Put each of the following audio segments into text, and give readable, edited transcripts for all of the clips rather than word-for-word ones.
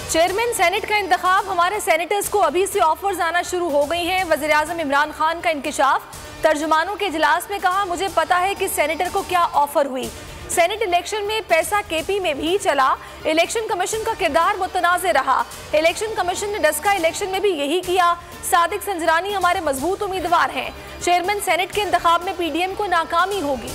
Chairman senate का इंतखाब, हमारे senators को अभी से ऑफर्स आना शुरू हो गई हैं। वज़ीर आज़म इमरान खान का इंकिशाफ, तर्जुमानों के इजलास में कहा मुझे पता है कि सेनेटर को क्या ऑफर हुई। सेनेट इलेक्शन में पैसा केपी में भी चला। इलेक्शन कमीशन का किरदार मुतनाज़ रहा। इलेक्शन कमीशन ने डस्का इलेक्शन में भी यही किया। सादिक संजरानी हमारे मजबूत उम्मीदवार हैं। चेयरमैन सेनेट के इंतखाब में पीडीएम को नाकामी होगी।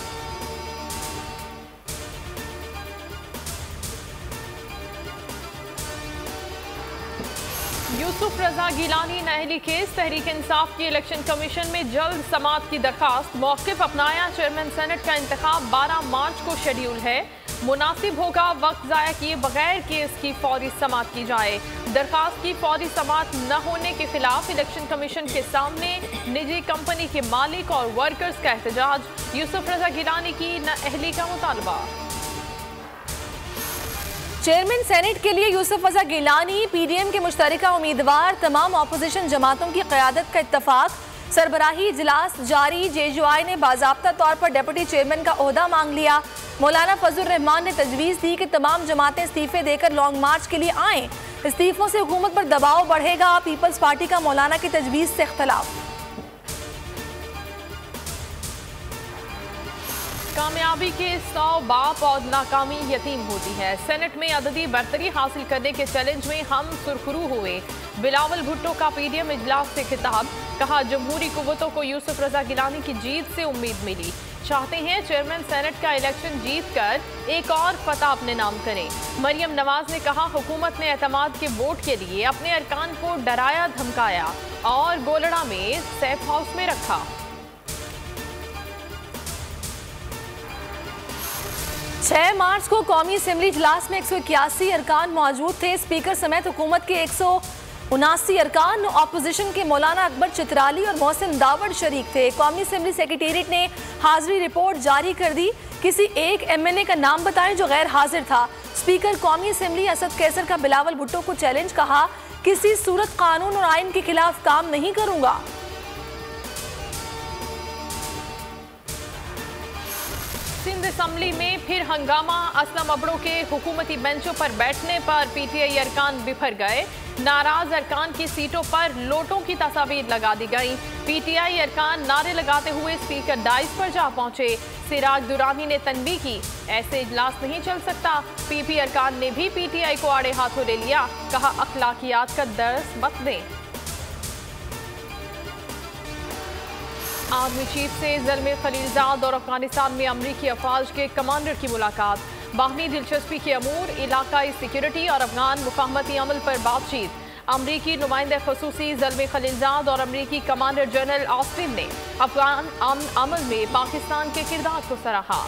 यूसुफ रजा गिलानी नाअहली केस, तहरीक इंसाफ की इलेक्शन कमीशन में जल्द समाअत की दरखास्त। मौक़िफ़ अपनाया, चेयरमैन सेनेट का इंतखाब 12 मार्च को शेड्यूल है। मुनासिब होगा वक्त ज़ाया किए बगैर केस की फौरी समाअत की जाए। दरखास्त की फौरी समाअत न होने के खिलाफ इलेक्शन कमीशन के सामने निजी कंपनी के मालिक और वर्कर्स का एहतजाज। यूसुफ रजा गिलानी की नाअहली का मुतालबा। चेयरमैन सेनेट के लिए यूसुफ रजा गिलानी पीडीएम के मुश्तरका उम्मीदवार। तमाम अपोजिशन जमातों की क़यादत का इत्तफाक। सरबराही इजलास जारी। जेयूआई ने बाज़ाब्ता तौर पर डिप्टी चेयरमैन का ओहदा मांग लिया। मौलाना फजल रहमान ने तजवीज़ दी कि तमाम जमातें इस्तीफ़े देकर लॉन्ग मार्च के लिए आएँ। इस्तीफ़ों से हुकूमत पर दबाव बढ़ेगा। पीपल्स पार्टी का मौलाना की तजवीज़ से इख्तलाफ। कामयाबी के 100 बाप और नाकामी यतीम होती है। सेनेट में अददी बरतरी हासिल करने के चैलेंज में हम सुरखरू हुए। बिलावल भुट्टो का पीडीएम इजलास से खिताब, कहा जमहूरी कुव्वतों को यूसुफ रजा गिलानी की जीत से उम्मीद मिली। चाहते हैं चेयरमैन सेनेट का इलेक्शन जीत कर एक और फतह अपने नाम करें। मरियम नवाज ने कहा हुकूमत ने एतमाद के वोट के लिए अपने अरकान को डराया धमकाया और गोलड़ा में सेफ हाउस में रखा। 6 मार्च को कौमी असम्बली इजलास में 181 अरकान मौजूद थे। स्पीकर समेत हुकूमत के 179 अरकान, अपोजिशन के मौलाना अकबर चित्राली और मोहसिन दावड़ शरीक थे। कौमी असम्बली सेक्रेटेरिएट ने हाजिरी रिपोर्ट जारी कर दी। किसी एक MNA का नाम बताएं जो गैर हाजिर था। स्पीकर कौमी असम्बली असद कैसर का बिलावल भुट्टो को चैलेंज, कहा किसी सूरत कानून और आइन के खिलाफ काम नहीं करूंगा। सिंध असम्बली में फिर हंगामा। असलम अबड़ो के हुकूमती बेंचों पर बैठने पर पीटीआई अरकान बिफर गए। नाराज अरकान की सीटों पर लोटों की तस्वीर लगा दी गई। पीटीआई अरकान नारे लगाते हुए स्पीकर डाइस पर जा पहुंचे। सिराज दुरानी ने तनबीह की, ऐसे इजलास नहीं चल सकता। पीपी अरकान ने भी पीटीआई को आड़े हाथों ले लिया, कहा अखलाकियात का दर्स मत दें। आर्मी चीफ से ज़ल्मे खलीलजाद और अफगानिस्तान में अमरीकी अफवाज के कमांडर की मुलाकात। बाहमी दिलचस्पी के अमूर, इलाकाई सिक्योरिटी और अफगान मुफाहमती अमल पर बातचीत। अमरीकी नुमाइंदे खसूसी ज़ल्मे खलीलजाद और अमरीकी कमांडर जनरल ऑस्टिन ने अफगान अमन अमल में पाकिस्तान के किरदार को सराहा।